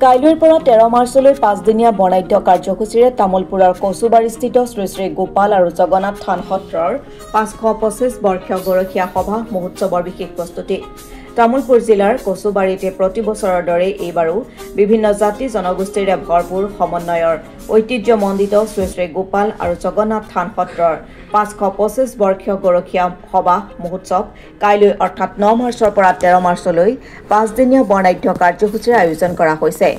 কাইলৈৰ পৰা 13 মাৰ্চলৈ 5দিনীয়া বৰ্ণাঢ্য কাৰ্যসূচীৰে তামুলপুৰৰ কচুবাৰীস্থিত শ্ৰী শ্ৰী গোপাল আৰু জগন্নাথ থান সত্ৰৰ 525 বৰ্ষীয় গৰখীয়া সভা মহোৎসৱৰ বিশেষ প্ৰস্তুতি। তামুলপুৰ জিলাৰ কচুবাৰীতে প্ৰতি বছৰৰ দৰে এইবাৰো বিভিন্ন জাতি জনগোষ্ঠীৰে ভৰপূৰ সমন্বয়ৰ ঐতিহ্যমণ্ডিত শ্ৰী শ্ৰী গোপাল আৰু জগন্নাথ থান সত্ৰৰ 525 বৰ্ষীয় গৰখীয়া সভা মহোৎসৱ কাইলৈ অৰ্থাৎ 9 মাৰ্চৰ পৰা 13 মাৰ্চলৈ 5দিনীয়া বৰ্ণাঢ্য কাৰ্যসূচীৰ আয়োজন কৰা হৈছে।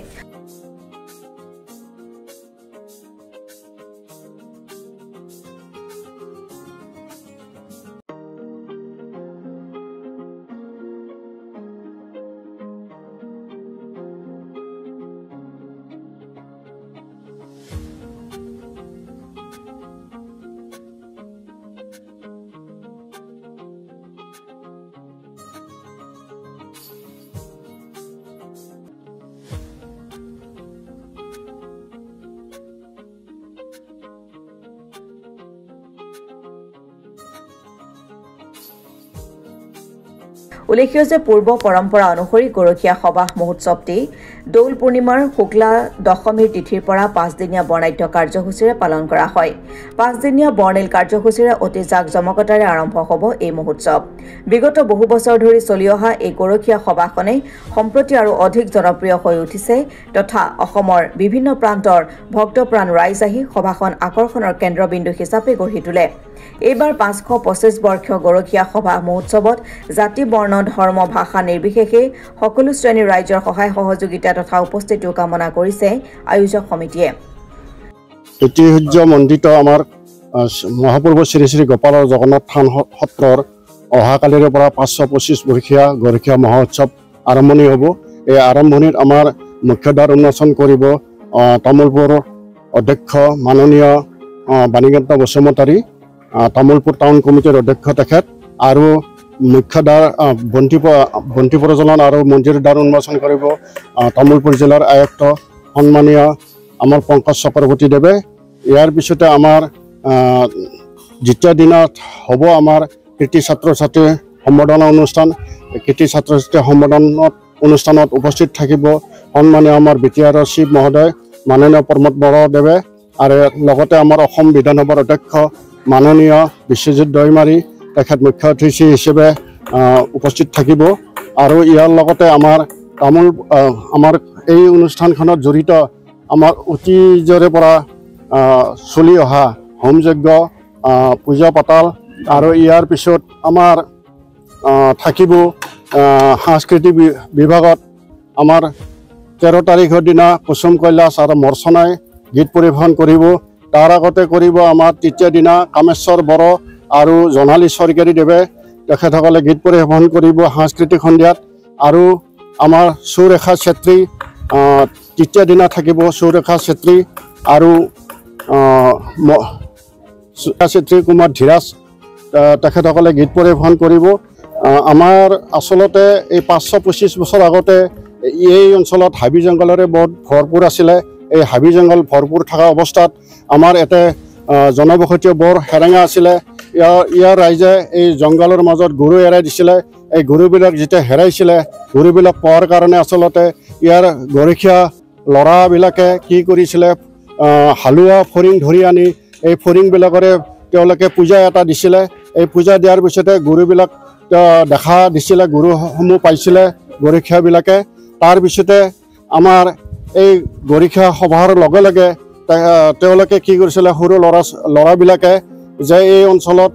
উল্লেখ্য যে পূৰ্ব পৰম্পৰা অনুসৰি গৰখীয়া সভা মহোৎসৱটি দৌল পূৰ্ণিমাৰ শুক্লা দশমীৰ তিথিৰ পৰা 5দিনীয়া বৰ্ণাঢ্য কাৰ্যসূচীৰে পালন কৰা হয়। 5দিনীয়া বৰ্ণিল কাৰ্যসূচীৰে অতি জাকজমকতাৰে আৰম্ভ হ'ব এই মহোৎসৱ। বিগত বহু বছৰ ধৰি চলি অহা এই গৰখীয়া সভাখনে সম্প্ৰতি আৰু অধিক জনপ্ৰিয় হৈ উঠিছে তথা অসমৰ বিভিন্ন প্ৰান্তৰ ভক্তপ্ৰাণ ৰাইজ আহি সভাখন আকৰ্ষণৰ কেন্দ্ৰবিন্দু হিচাপে গঢ়ি তোলে। এইবাৰ 525 বৰ্ষীয় গৰখীয়া সভা মহোৎসৱত জাতি বৰ্ণ ধৰ্ম ভাষা নিৰ্বিশেষে সকলো শ্ৰেণীৰ ৰাইজৰ সহায় সহযোগিতা তথা উপস্থিতিও কামনা কৰিছে আয়োজক সমিতিয়ে। ঐতিহ্যমণ্ডিত আমাৰ মহাপুৰুষ শ্ৰী শ্ৰী গোপাল আৰু জগন্নাথ থান সত্ৰৰ অহাকালিৰে পৰা 525 বৰ্ষীয়া গৰখীয়া মহোৎসৱ আৰম্ভণি হ'ব। এই আৰম্ভণিত আমাৰ মুখ্যদ্বাৰ উন্মোচন কৰিব তামুলপুৰ অধ্যক্ষ মাননীয় বাণীকান্ত বসুমতাৰী, তামুলপুৰ টাউন কমিটিৰ অধ্যক্ষ তেখেত, আৰু মুখ্যদ্বাৰ বন্তি প্ৰজ্বলন আৰু মন্দিৰৰ দ্বাৰ উন্মোচন কৰিব তামুলপুৰ জিলাৰ আয়ুক্ত সন্মানীয় আমাৰ পংকজ চক্ৰৱৰ্তীদেৱে। ইয়াৰ পিছতে আমাৰ দ্বিতীয় দিনত হ'ব আমাৰ কৃতি ছাত্ৰ ছাত্ৰী সম্বৰ্ধনা অনুষ্ঠান। কৃতি ছাত্ৰ ছাত্ৰী সম্বৰ্ধনা অনুষ্ঠানত উপস্থিত থাকিব সন্মানীয় আমাৰ বিটিআৰৰ চিফ মহোদয় মাননীয় প্ৰমোদ বৰাদেৱে, আৰু লগতে আমাৰ অসম বিধানসভাৰ অধ্যক্ষ মাননীয় বিশ্বজিৎ দৈমাৰী তেখেত মুখ্য অতিথি হিচাপে উপস্থিত থাকিব। আৰু ইয়াৰ লগতে আমাৰ এই অনুষ্ঠানখনত জড়িত আমাৰ অতীজৰে পৰা চলি অহা হোমযজ্ঞ, পূজা পাতাল, আৰু ইয়াৰ পিছত আমাৰ থাকিব সাংস্কৃতিক বিভাগত আমাৰ 13 তাৰিখৰ দিনা কুসুম কৈলাশ আৰু মৰ্চনাই গীত পৰিৱেশন কৰিব। তাৰ আগতে কৰিব আমাৰ তৃতীয় দিনা কামেশ্বৰ বড়ো আৰু জোনালী স্বৰ্গীয়াৰীদেৱে তেখেতসকলে গীত পৰিৱেশন কৰিব সাংস্কৃতিক সন্ধিয়াত। আৰু আমাৰ সুৰেখা চেত্ৰী তৃতীয় দিনা থাকিব, সুৰেখা চেত্ৰী আৰু চেত্ৰী কুমাৰ ধীৰাজ তেখেতসকলে গীত পৰিৱেশন কৰিব। আমাৰ আচলতে এই 525 বছৰ আগতে এই অঞ্চলত হাবি জংঘলেৰে বহুত ভৰপূৰ আছিলে। এই হাবি জংঘল ভৰপূৰ থকা অৱস্থাত আমাৰ ইয়াতে জনবসতি বৰ সেৰেঙা আছিলে। ইয়াৰ ৰাইজে এই জংঘলৰ মাজত গৰু এৰাই দিছিলে। এই গৰুবিলাক যেতিয়া হেৰাইছিলে, গৰুবিলাক পোৱাৰ কাৰণে আচলতে ইয়াৰ গৰখীয়া ল'ৰাবিলাকে কি কৰিছিলে, হালোৱা ফৰিং ধৰি আনি এই ফৰিংবিলাকৰে তেওঁলোকে পূজা এটা দিছিলে। এই পূজা দিয়াৰ পিছতে গৰুবিলাক দেখা দিছিলে, গৰুসমূহ পাইছিলে গৰখীয়াবিলাকে। তাৰপিছতে আমাৰ এই গৰখীয়া সভাৰ লগে লগে তেওঁলোকে কি কৰিছিলে, সৰু ল'ৰাবিলাকে যে এই অঞ্চলত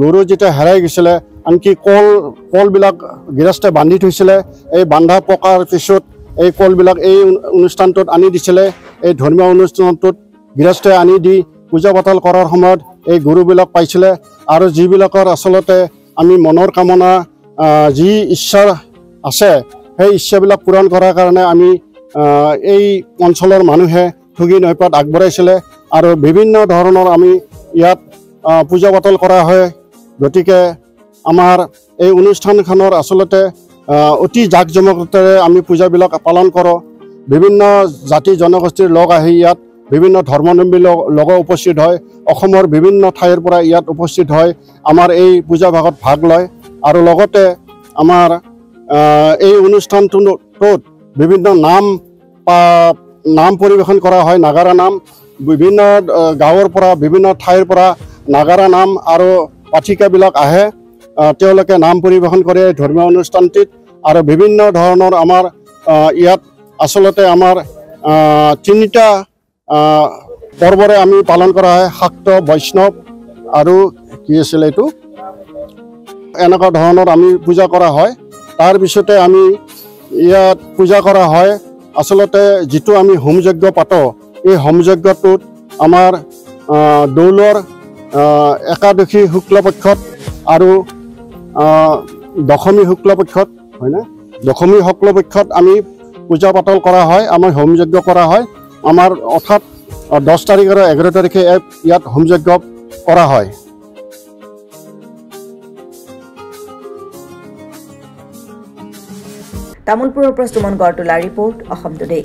গৰু যেতিয়া হেৰাই গৈছিলে, আনকি কলবিলাক গৃহস্থে বান্ধি থৈছিলে। এই বান্ধা পকাৰ পিছত এই কলবিলাক এই অনুষ্ঠানটোত আনি দিছিলে। এই ধৰ্মীয় অনুষ্ঠানটোত গৃহস্থে আনি দি পূজা পাতল কৰাৰ সময়ত এই গৰুবিলাক পাইছিলে। আৰু যিবিলাকৰ আচলতে আমি মনৰ কামনা যি ইচ্ছা আছে সেই ইচ্ছাবিলাক পূৰণ কৰাৰ কাৰণে আমি এই অঞ্চলৰ মানুহে ঠগী নৈপাত আগবঢ়াইছিলে। আৰু বিভিন্ন ধৰণৰ আমি ইয়াত পূজা পাতল কৰা হয়। গতিকে আমাৰ এই অনুষ্ঠানখনৰ আচলতে অতি জাকজমকতাৰে আমি পূজাবিলাক পালন কৰোঁ। বিভিন্ন জাতি জনগোষ্ঠীৰ লোক আহি ইয়াত বিভিন্ন ধৰ্মাৱলম্বী লোক উপস্থিত হয়। অসমৰ বিভিন্ন ঠাইৰ পৰা ইয়াত উপস্থিত হয়, আমাৰ এই পূজা ভাগত ভাগ লয়। আৰু লগতে আমাৰ এই অনুষ্ঠানটোত বিভিন্ন নাম নাম পৰিৱেশন কৰা হয় নাগাৰা নাম বিভিন্ন গাঁৱৰ পৰা বিভিন্ন ঠাইৰ পৰা নাগাৰা নাম আৰু পাঠিকাবিলাক আহে তেওঁলোকে নাম পৰিৱেশন কৰে ধৰ্মীয় অনুষ্ঠানটিত আৰু বিভিন্ন ধৰণৰ আমাৰ ইয়াত আচলতে আমাৰ তিনিটা পৰ্বৰে আমি পালন কৰা হয় শাক্ত বৈষ্ণৱ আৰু কি আছিল এইটো এনেকুৱা ধৰণৰ আমি পূজা কৰা হয় তাৰ পিছতে আমি ইয়াত পূজা কৰা হয় আচলতে যিটো আমি হোম যজ্ঞ পাতো এই হোম যজ্ঞটোত আমাৰ দৌলৰ একাদশী শুক্লপক্ষত আৰু দশমী শুক্লপক্ষত হয় না দশমী শুক্লপক্ষত আমি পূজা পাতল কৰা হয় আমাৰ হোম যজ্ঞ কৰা হয় আমাৰ অৰ্থাৎ 10 তাৰিখ আৰু 11 তাৰিখে ইয়াত হোম যজ্ঞ কৰা হয় তামুলপুৰৰ পৰা সুমন গড়টোলা ৰিপৰ্ট অসম টুডে